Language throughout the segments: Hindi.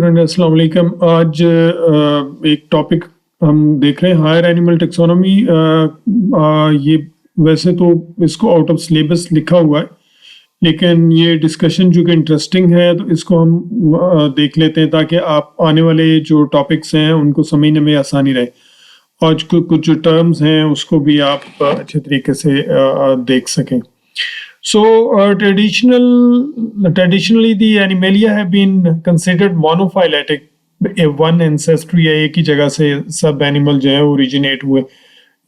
स्टूडेंट, अस्सलाम वालेकुम। आज एक टॉपिक हम देख रहे हैं, हायर एनिमल टेक्सोनॉमी। ये वैसे तो इसको आउट ऑफ सिलेबस लिखा हुआ है, लेकिन ये डिस्कशन जो कि इंटरेस्टिंग है तो इसको हम देख लेते हैं ताकि आप आने वाले जो टॉपिक्स हैं उनको समझने में आसानी रहे। आज कुछ जो टर्म्स हैं उसको भी आप अच्छे तरीके से देख सकें। So traditionally the Animalia have been considered monophyletic, one ancestry या एक ही जगह से सब एनिमल जो है ओरिजिनेट हुए,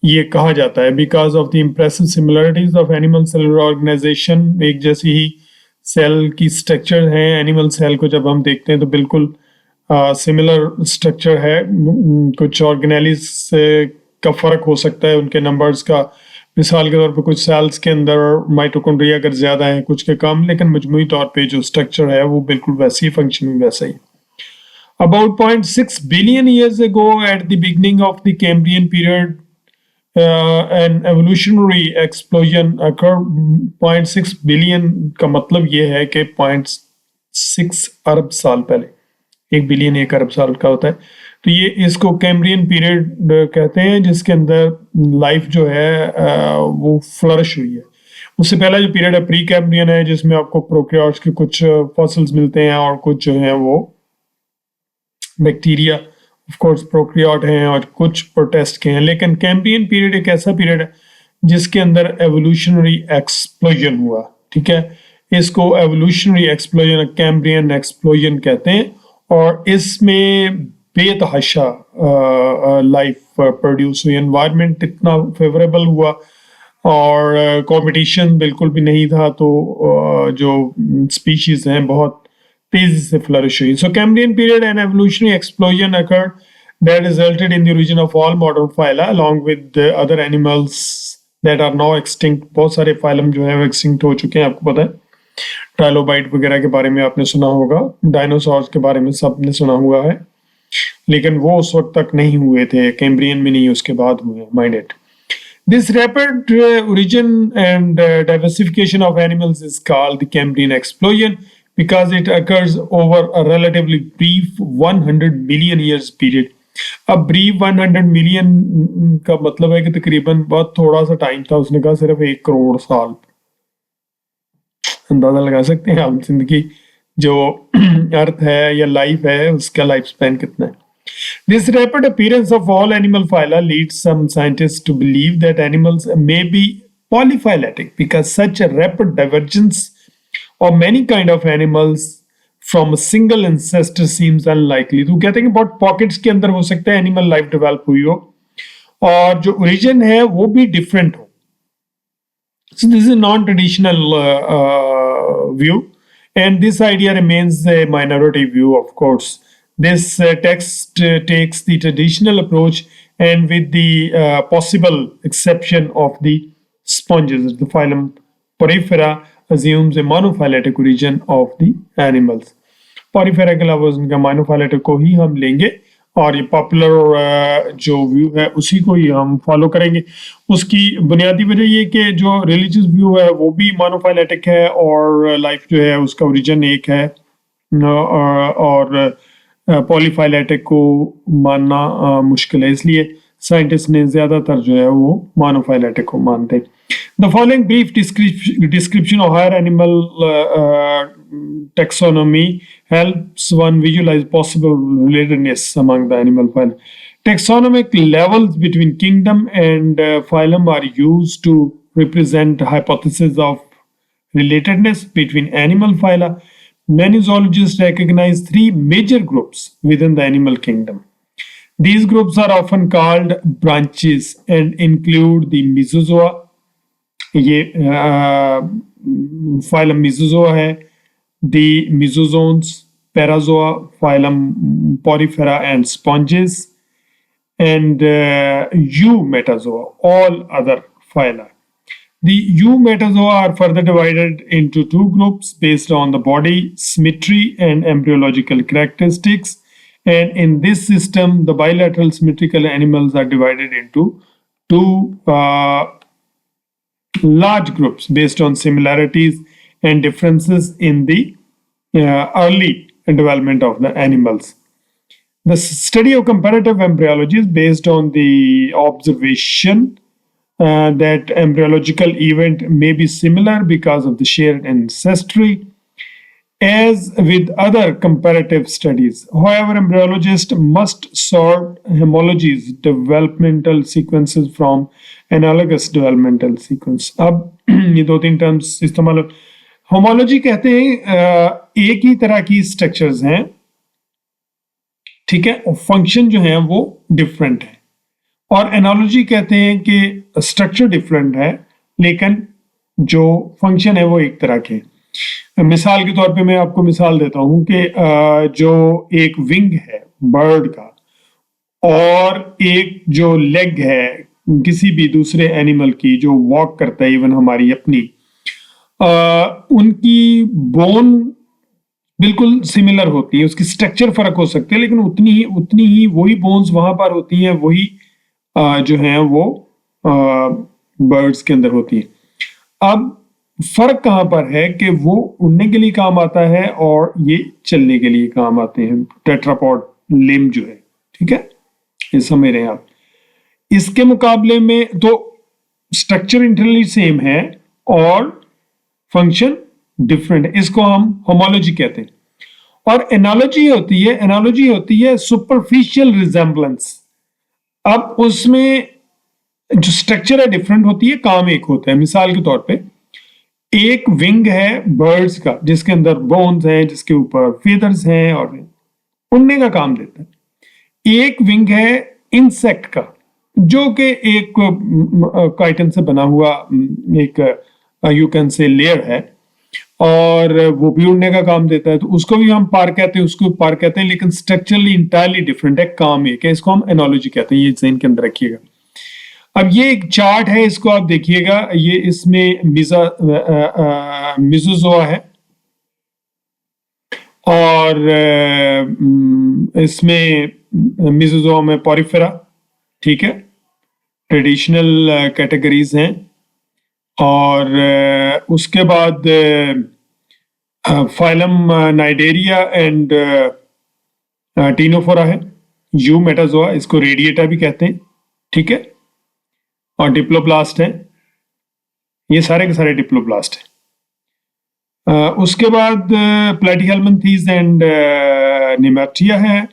ये कहा जाता है because of the impressive similarities of animal cellular organization। एक जैसी ही सेल की स्ट्रक्चर है, एनिमल सेल को जब हम देखते हैं तो बिल्कुल सिमिलर स्ट्रक्चर है। कुछ ऑर्गेनेलिस का फर्क हो सकता है उनके नंबर्स का, मिसाल के तौर पर कुछ सेल्स के अंदर माइटोकॉन्ड्रिया अगर ज्यादा है, कुछ के कम, लेकिन मजमूई तौर पे जो स्ट्रक्चर है वो बिल्कुल वैसी फंक्शनिंग वैसा ही। About 0.6 billion years ago, at the beginning of the Cambrian period, an evolutionary explosion occurred। 0.6 billion का मतलब ये है कि 0.6 अरब साल पहले, 1 बिलियन 1 अरब साल का होता है, तो ये इसको कैम्ब्रियन पीरियड कहते हैं, जिसके अंदर लाइफ जो है वो फ्लरिश हुई है। उससे पहला जो पीरियड है प्री कैम्ब्रियन है, जिसमें आपको प्रोकैरियोट्स के कुछ फॉसिल्स मिलते हैं और कुछ जो हैं वो बैक्टीरिया ऑफ कोर्स प्रोकैरियोट हैं और कुछ प्रोटिस्ट के हैं। लेकिन कैम्ब्रियन पीरियड एक ऐसा पीरियड है जिसके अंदर एवोल्यूशनरी एक्सप्लोजन हुआ। ठीक है, इसको एवोल्यूशनरी एक्सप्लोजन, कैम्ब्रियन एक्सप्लोजन कहते हैं, और इसमें बेतहाशा लाइफ प्रोड्यूस हुई। एनवायरनमेंट इतना फेवरेबल हुआ और कंपटीशन बिल्कुल भी नहीं था, तो जो स्पीशीज हैं बहुत तेजी से फ्लरिश हुई। So Cambrian period and evolutionary explosion occurred that resulted in the origin of all modern phyla along with the other animals that are now extinct। बहुत सारे फाइलम जो है वो एक्सटिंक्ट हो चुके हैं, आपको पता है। ट्राइलोबाइट वगैरह के बारे में आपने सुना होगा, डायनासोर्स के बारे में सबने सुना हुआ है, लेकिन वो उस वक्त तक नहीं हुए थे, कैम्ब्रियन में नहीं, उसके बाद हुए। Mind it. This rapid origin and diversification of animals is called the Cambrian explosion because it occurs over a relatively brief 100 million years period। अब ब्रीफ 100 मिलियन का मतलब है कि तकरीबन बहुत थोड़ा सा टाइम था, उसने कहा सिर्फ 1 करोड़ साल। अंदाजा लगा सकते हैं आप जिंदगी जो अर्थ है या लाइफ है उसका लाइफ स्पैन कितना है। This rapid appearance of all animal phyla leads some scientists to believe that animals may be polyphyletic because such a rapid divergence of many kind of animals from a single ancestor seems unlikely। तो कहते हैं कि बहुत पॉकेट्स के अंदर हो सकता है एनिमल लाइफ डेवलप हुई हो और जो ओरिजिन है वो भी डिफरेंट हो। So this is a non-traditional view, and this idea remains a minority view, of course। This text takes the traditional approach, and with the possible exception of the sponges, the phylum Porifera assumes a monophyletic origin of the animals। Porifera के अलावा उनका monophyletic को ही हम लेंगे और ये पॉपुलर जो व्यू है उसी को ही हम फॉलो करेंगे। उसकी बुनियादी वजह ये कि जो रिलीजियस व्यू है वो भी मोनोफाइलेटिक है और लाइफ जो है उसका ओरिजिन एक है, और पॉलीफाइलेटिक को मानना मुश्किल है, इसलिए साइंटिस्ट ने ज्यादातर जो है वो मोनोफाइलेटिक को मानते हैं। The following brief description of higher animal taxonomy helps one visualize possible relatedness among the animal phyla। Taxonomic levels between kingdom and phylum are used to represent hypotheses of relatedness between animal phyla। Many zoologists recognize 3 major groups within the animal kingdom। These groups are often called branches and include the Mesozoa, ये phylum Mesozoa है, the Mesozoans, Parazoa, phylum Porifera and sponges, and Eumetazoa, all other phyla। The Eumetazoa are further divided into 2 groups based on the body symmetry and embryological characteristics, and in this system the bilateral symmetrical animals are divided into 2 large groups based on similarities and differences in the early development of the animals. The study of comparative embryology is based on the observation that embryological event may be similar because of the shared ancestry. As with other comparative studies, however, embryologists must sort homologies developmental sequences from analogous developmental sequence. अब ये दो तीन टर्म्स इस्तेमाल, होमोलॉजी कहते हैं एक ही तरह की स्ट्रक्चर्स हैं, ठीक है, और फंक्शन जो है वो डिफरेंट है, और एनालॉजी कहते हैं कि स्ट्रक्चर डिफरेंट है लेकिन जो फंक्शन है वो एक तरह के। मिसाल के तौर पे मैं आपको मिसाल देता हूं कि जो एक विंग है बर्ड का और एक जो लेग है किसी भी दूसरे एनिमल की जो वॉक करता है, इवन हमारी अपनी, उनकी बोन बिल्कुल सिमिलर होती है, उसकी स्ट्रक्चर फर्क हो सकती है लेकिन उतनी ही वही बोन्स वहां पर होती हैं, वही जो है वो बर्ड्स के अंदर होती है। अब फर्क कहां पर है कि वो उड़ने के लिए काम आता है और ये चलने के लिए काम आते हैं, टेट्रापॉड लिम्ब जो है, ठीक है, ये समझ रहे हैं आप। इसके मुकाबले में तो स्ट्रक्चर इंटरनली सेम है और फंक्शन डिफरेंट है, इसको हम होमोलॉजी कहते हैं। और एनालॉजी होती है सुपरफिशियल रिजेम्बलेंस। अब उसमें जो स्ट्रक्चर है डिफरेंट होती है, काम एक होता है। मिसाल के तौर पे एक विंग है बर्ड्स का जिसके अंदर बोन्स हैं, जिसके ऊपर फेदर्स हैं और उड़ने का काम देता है। एक विंग है इंसेक्ट का जो कि एक काइटन से बना हुआ एक यू कैन से लेयर है और वो भी उड़ने का काम देता है, तो उसको भी हम पार कहते हैं, उसको पार कहते हैं, लेकिन स्ट्रक्चरली इंटायरली डिफरेंट है, काम एक है। इसको हम एनालॉजी कहते हैं, ये ज़हन के अंदर रखिएगा। अब ये एक चार्ट है, इसको आप देखिएगा, ये इसमें मिज़ोज़ोआ है और इसमें मिज़ोज़ोआ में पॉरीफेरा, ठीक है, ट्रेडिशनल कैटेगरीज हैं। और उसके बाद फाइलम नाइडेरिया एंड टीनोफोरा है, यू मेटाजोआ, इसको रेडिएटा भी कहते हैं, ठीक है, और डिप्लोब्लास्ट है, ये सारे के सारे डिप्लोब्लास्ट हैं। उसके बाद प्लेटीहेल्मिन्थीज एंड निमेटिया है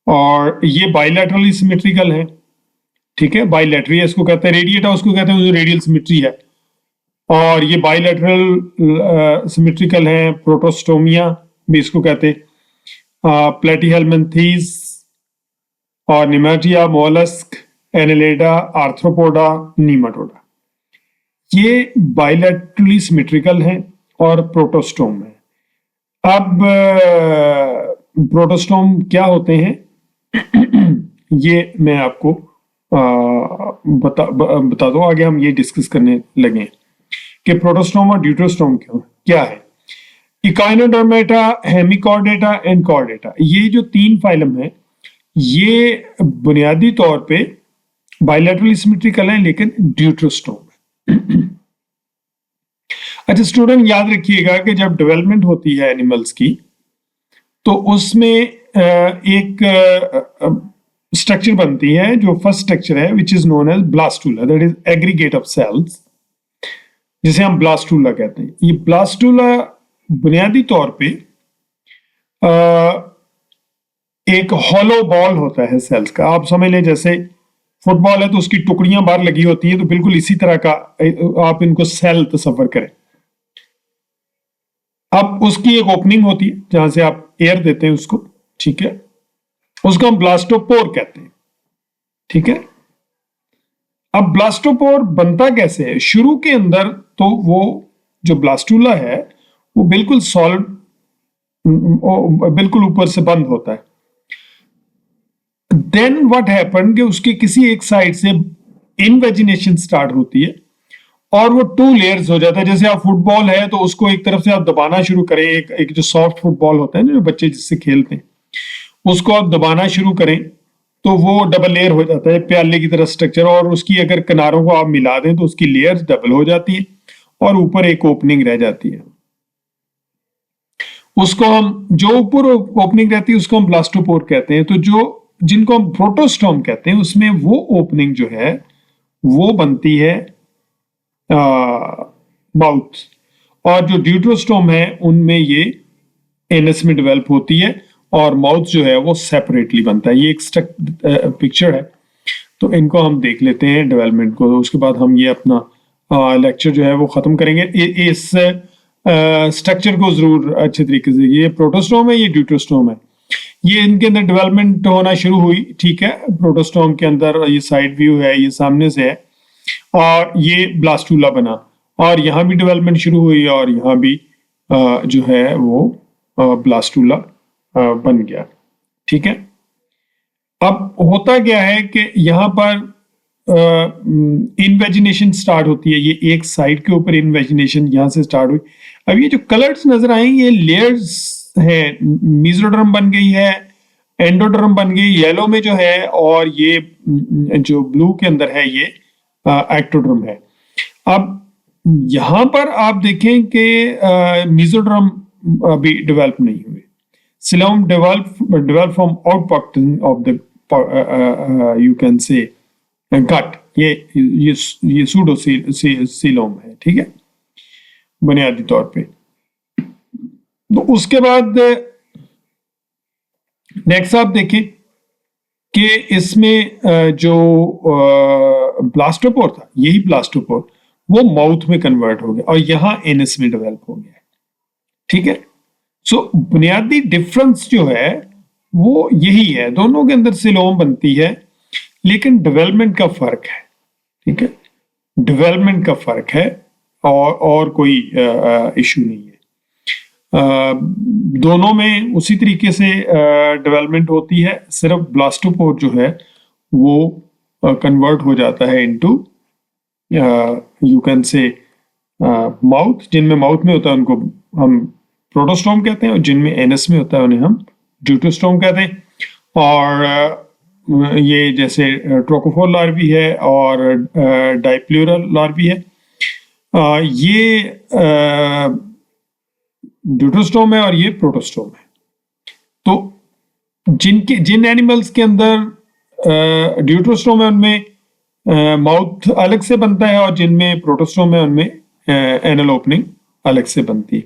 और ये बाइलैटरली सिमेट्रिकल है, ठीक है, बाइलैटरी इसको कहते हैं, रेडिएटा उसको कहते हैं जो रेडियल सिमेट्री है, और ये बाइलैटरल सिमेट्रिकल है, प्रोटोस्टोमिया भी इसको कहते हैं, प्लेटीहेल्मिन्थीज और निमेटिया, मोलस्क, एनेलेडा, आर्थ्रोपोडा, नीमाटोडा, ये बाइलैटरली सिमेट्रिकल हैं और प्रोटोस्टोम है। अब प्रोटोस्टोम क्या होते हैं ये मैं आपको बता दो, आगे हम ये डिस्कस करने लगे कि प्रोटोस्टोम और ड्यूटेरोस्टोम क्या है। इकाइनोडर्मेटा, हेमिकॉर्डेटा एंड कॉर्डेटा, ये जो तीन फाइलम है ये बुनियादी तौर पे बाइलैटरली सिमेट्रिकल है लेकिन ड्यूटेरोस्टोम है। अच्छा स्टूडेंट, याद रखिएगा कि जब डेवलपमेंट होती है एनिमल्स की तो उसमें एक स्ट्रक्चर बनती है, जो फर्स्ट स्ट्रक्चर है which is known as blastula, that is aggregate of cells, जिसे हम ब्लास्टूला कहते हैं। ये ब्लास्टूला बुनियादी तौर पे एक हॉलो बॉल होता है सेल्स का। आप समझ लें जैसे फुटबॉल है तो उसकी टुकड़ियां बाहर लगी होती हैं, तो बिल्कुल इसी तरह का आप इनको सेल तस्वर करें। अब उसकी एक ओपनिंग होती है जहां से आप एयर देते हैं उसको, ठीक है, उसको हम ब्लास्टोपोर कहते हैं, ठीक है। अब ब्लास्टोपोर बनता कैसे है? शुरू के अंदर तो वो जो ब्लास्टूला है वो बिल्कुल सॉलिड, बिल्कुल ऊपर से बंद होता है। देन व्हाट हैपन कि उसके किसी एक साइड से इनवेजिनेशन स्टार्ट होती है और वो 2 लेयर्स हो जाता है। जैसे आप फुटबॉल है तो उसको एक तरफ से आप दबाना शुरू करें, एक जो सॉफ्ट फुटबॉल होता है ना जो बच्चे जिससे खेलते हैं, उसको आप दबाना शुरू करें तो वो डबल लेयर हो जाता है, प्याले की तरह स्ट्रक्चर, और उसकी अगर किनारों को आप मिला दें तो उसकी लेयर्स डबल हो जाती है और ऊपर एक ओपनिंग रह जाती है। उसको हम, जो ऊपर ओपनिंग रहती है उसको हम ब्लास्टोपोर कहते हैं। तो जो जिनको हम प्रोटोस्टोम कहते हैं उसमें वो ओपनिंग जो है वो बनती है माउथ, और जो ड्यूटरोस्टोम है उनमें ये एनस में डेवलप होती है और माउथ जो है वो सेपरेटली बनता है। ये एक पिक्चर है, तो इनको हम देख लेते हैं डेवलपमेंट को, उसके बाद हम ये अपना लेक्चर जो है वो खत्म करेंगे। इस स्ट्रक्चर को जरूर अच्छे तरीके से, ये प्रोटोस्टोम है, ये ड्यूटरोस्टोम है, ये इनके अंदर डेवलपमेंट होना शुरू हुई। ठीक है, प्रोटोस्टोम के अंदर ये साइड व्यू है, ये सामने से है, और ये ब्लास्टूला बना, और यहाँ भी डेवलपमेंट शुरू हुई, और यहाँ भी जो है वो ब्लास्टूला बन गया। ठीक है, अब होता क्या है कि यहाँ पर इन्वेजिनेशन स्टार्ट होती है, ये एक साइड के ऊपर इन्वेजिनेशन यहाँ से स्टार्ट हुई। अब ये जो कलर्स नजर आए ये लेयर्स है, मेसोडर्म बन गई है, एंडोडर्म बन गई येलो में जो है, और ये जो ब्लू के अंदर है ये एक्टोडर्म है। अब यहां पर आप देखें कि मेसोडर्म अभी डेवलप नहीं हुए, coelom develop from outpocketing of the you can say gut, ये सूडो सीलोम है। ठीक है, बुनियादी तौर पे। तो उसके बाद नेक्स्ट आप देखें कि इसमें जो ब्लास्टोपोर था, यही ब्लास्टोपोर वो माउथ में कन्वर्ट हो गया और यहां एनस में डेवलप हो गया। ठीक है, सो बुनियादी डिफरेंस जो है वो यही है, दोनों के अंदर सिलोम बनती है, लेकिन डेवलपमेंट का फर्क है। ठीक है, डेवलपमेंट का फर्क है, और कोई इशू नहीं है। दोनों में उसी तरीके से डेवलपमेंट होती है, सिर्फ ब्लास्टोपोर जो है वो कन्वर्ट हो जाता है इनटू यू कैन से माउथ। जिनमें माउथ में होता है उनको हम प्रोटोस्टोम कहते हैं, और जिनमें एनस में होता है उन्हें हम ड्यूटरोस्टोम कहते हैं। और ये जैसे ट्रोकोफोर लार्वी है और डाइप्लूरल लार्वी है, ये ड्यूटरोस्टोम है और ये प्रोटोस्टोम है। तो जिन एनिमल्स के अंदर ड्यूटरोस्टोम है उनमें माउथ अलग से बनता है, और जिनमें प्रोटोस्टोम है उनमें एनल ओपनिंग अलग से बनती है।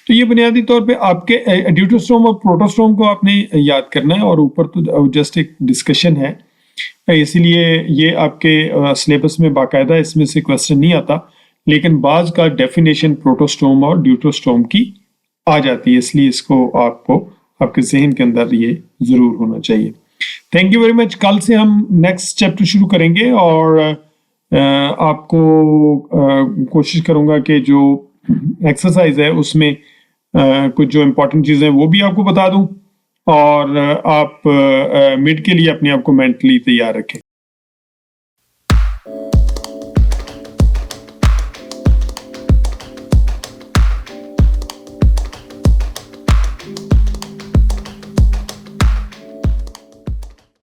तो ये बुनियादी तौर पे आपके ड्यूटरोस्टोम और प्रोटोस्टोम को आपने याद करना है, और ऊपर तो जस्ट एक डिस्कशन है, इसीलिए ये आपके सिलेबस में बाकायदा इसमें से क्वेश्चन नहीं आता, लेकिन बाज का डेफिनेशन प्रोटोस्टोम और ड्यूटरोस्टोम की आ जाती है, इसलिए इसको आपको आपके जहन के अंदर ये जरूर होना चाहिए। Thank you very much. कल से हम नेक्स्ट चैप्टर शुरू करेंगे, और आपको कोशिश करूंगा कि जो एक्सरसाइज है उसमें कुछ जो इम्पोर्टेंट चीज़ें वो भी आपको बता दूं, और आप मिड के लिए अपने आप को मेंटली तैयार रखें।